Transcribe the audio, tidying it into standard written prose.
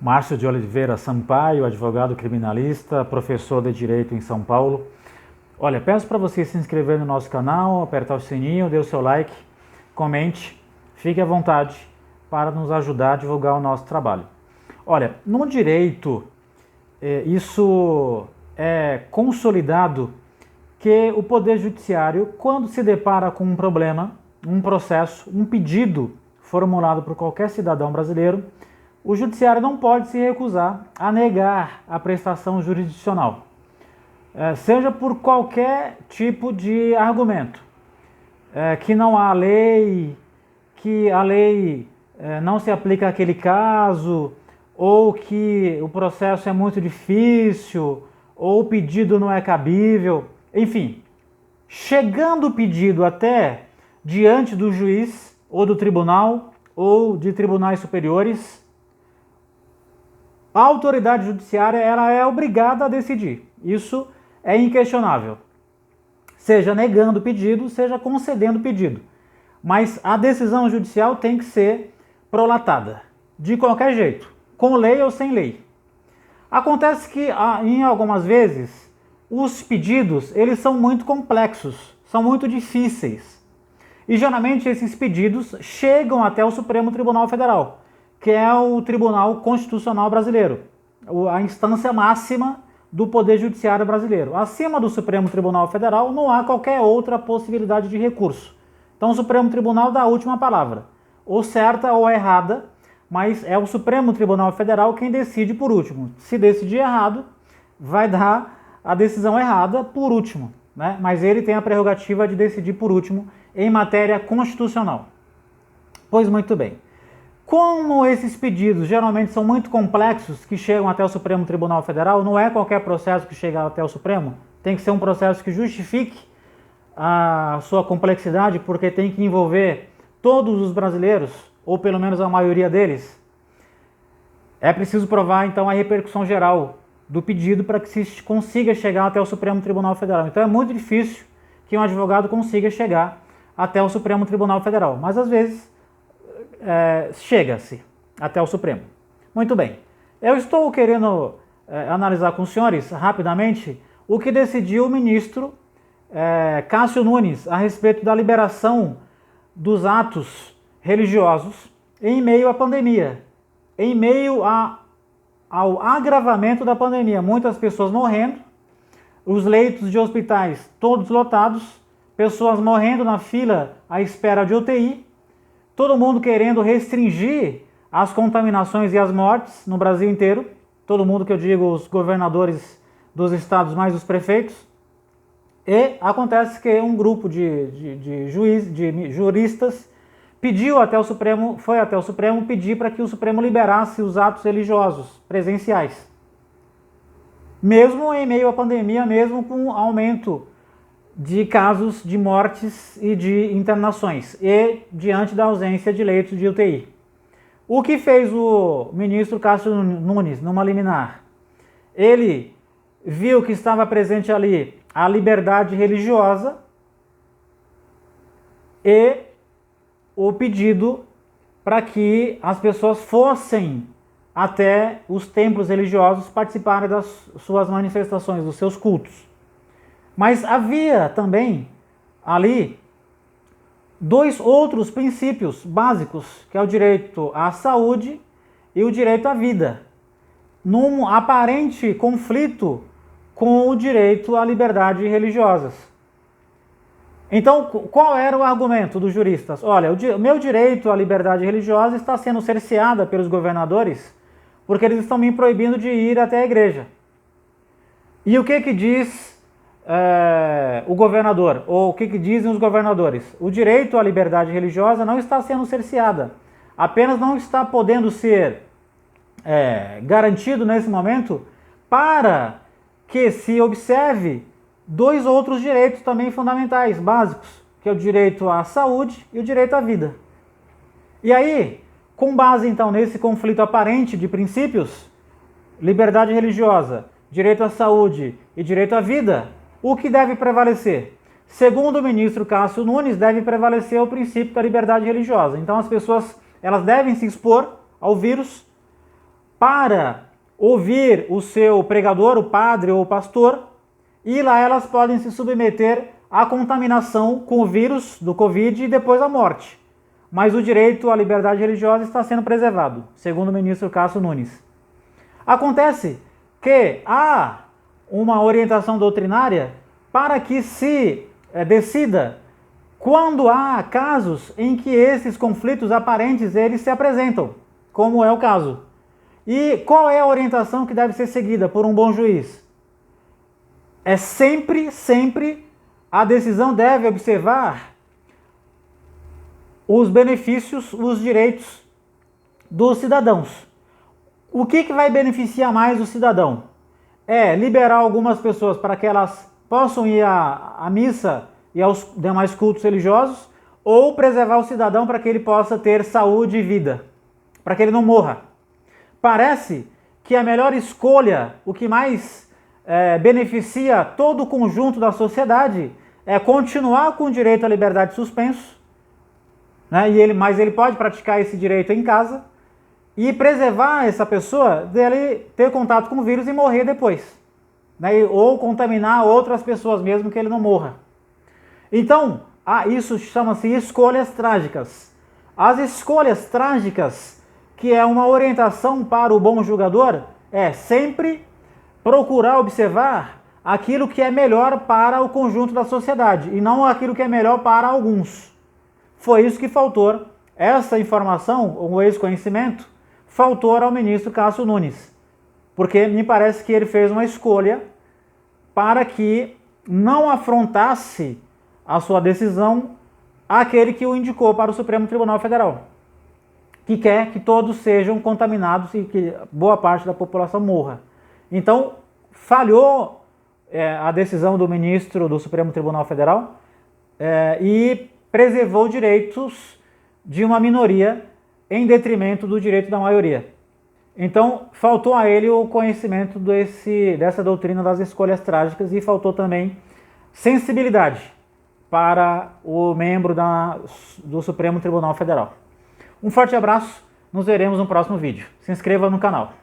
Márcio de Oliveira Sampaio, advogado criminalista, professor de Direito em São Paulo. Olha, peço para você se inscrever no nosso canal, apertar o sininho, dê o seu like, comente, fique à vontade para nos ajudar a divulgar o nosso trabalho. Olha, no direito, isso é consolidado que o Poder Judiciário, quando se depara com um problema, um processo, um pedido formulado por qualquer cidadão brasileiro, o Judiciário não pode se recusar a negar a prestação jurisdicional, seja por qualquer tipo de argumento, que não há lei, que a lei não se aplica àquele caso, ou que o processo é muito difícil, ou o pedido não é cabível, enfim, chegando o pedido até diante do juiz, ou do tribunal, ou de tribunais superiores, a autoridade judiciária ela é obrigada a decidir. Isso é inquestionável. Seja negando o pedido, seja concedendo o pedido. Mas a decisão judicial tem que ser prolatada, de qualquer jeito, com lei ou sem lei. Acontece que, em algumas vezes, os pedidos eles são muito complexos, são muito difíceis. E geralmente esses pedidos chegam até o Supremo Tribunal Federal, que é o Tribunal Constitucional Brasileiro, a instância máxima do Poder Judiciário brasileiro. Acima do Supremo Tribunal Federal não há qualquer outra possibilidade de recurso. Então o Supremo Tribunal dá a última palavra, ou certa ou errada, mas é o Supremo Tribunal Federal quem decide por último. Se decidir errado, vai dar a decisão errada por último, né? Mas ele tem a prerrogativa de decidir por último em matéria constitucional. Pois muito bem. Como esses pedidos geralmente são muito complexos, que chegam até o Supremo Tribunal Federal, não é qualquer processo que chega até o Supremo, tem que ser um processo que justifique a sua complexidade, porque tem que envolver todos os brasileiros, ou pelo menos a maioria deles. É preciso provar, então, a repercussão geral do pedido para que se consiga chegar até o Supremo Tribunal Federal. Então é muito difícil que um advogado consiga chegar até o Supremo Tribunal Federal, mas às vezes chega-se até o Supremo. Muito bem, eu estou querendo analisar com os senhores, rapidamente, o que decidiu o ministro Cássio Nunes a respeito da liberação dos atos religiosos em meio à pandemia, em meio ao agravamento da pandemia. Muitas pessoas morrendo, os leitos de hospitais todos lotados, pessoas morrendo na fila à espera de UTI, todo mundo querendo restringir as contaminações e as mortes no Brasil inteiro. Todo mundo que eu digo, os governadores dos estados mais os prefeitos. E acontece que um grupo de juristas pediu até o Supremo, foi até o Supremo pedir para que o Supremo liberasse os atos religiosos presenciais. Mesmo em meio à pandemia, mesmo com aumento de casos de mortes e de internações, e diante da ausência de leitos de UTI. O que fez o ministro Cássio Nunes numa liminar? Ele viu que estava presente ali a liberdade religiosa e o pedido para que as pessoas fossem até os templos religiosos participarem das suas manifestações, dos seus cultos. Mas havia também ali dois outros princípios básicos, que é o direito à saúde e o direito à vida, num aparente conflito com o direito à liberdade religiosas. Então, qual era o argumento dos juristas? Olha, o meu direito à liberdade religiosa está sendo cerceada pelos governadores porque eles estão me proibindo de ir até a igreja. E o que diz o governador, ou o que dizem os governadores? O direito à liberdade religiosa não está sendo cerceada, apenas não está podendo ser garantido nesse momento para que se observe dois outros direitos também fundamentais, básicos, que é o direito à saúde e o direito à vida. E aí, com base então nesse conflito aparente de princípios, liberdade religiosa, direito à saúde e direito à vida, o que deve prevalecer? Segundo o ministro Cássio Nunes, deve prevalecer o princípio da liberdade religiosa. Então as pessoas elas devem se expor ao vírus para ouvir o seu pregador, o padre ou o pastor, e lá elas podem se submeter à contaminação com o vírus do Covid e depois à morte. Mas o direito à liberdade religiosa está sendo preservado, segundo o ministro Cássio Nunes. Acontece que há uma orientação doutrinária para que se decida quando há casos em que esses conflitos aparentes eles se apresentam, como é o caso. E qual é a orientação que deve ser seguida por um bom juiz? É sempre a decisão deve observar os benefícios, os direitos dos cidadãos. O que vai beneficiar mais o cidadão? É liberar algumas pessoas para que elas possam ir à missa e aos demais cultos religiosos, ou preservar o cidadão para que ele possa ter saúde e vida, para que ele não morra. Parece que a melhor escolha, o que mais beneficia todo o conjunto da sociedade, é continuar com o direito à liberdade suspenso, né? Mas ele pode praticar esse direito em casa e preservar essa pessoa dele ter contato com o vírus e morrer depois, né? Ou contaminar outras pessoas mesmo que ele não morra. Então, isso chama-se escolhas trágicas. As escolhas trágicas, que é uma orientação para o bom julgador, é sempre procurar observar aquilo que é melhor para o conjunto da sociedade e não aquilo que é melhor para alguns. Foi isso que faltou, essa informação, ou esse conhecimento, faltou ao ministro Cássio Nunes, porque me parece que ele fez uma escolha para que não afrontasse a sua decisão àquele que o indicou para o Supremo Tribunal Federal, que quer que todos sejam contaminados e que boa parte da população morra. Então, falhou a decisão do ministro do Supremo Tribunal Federal e preservou direitos de uma minoria em detrimento do direito da maioria. Então, faltou a ele o conhecimento dessa doutrina das escolhas trágicas e faltou também sensibilidade para o membro do Supremo Tribunal Federal. Um forte abraço, nos veremos no próximo vídeo. Se inscreva no canal.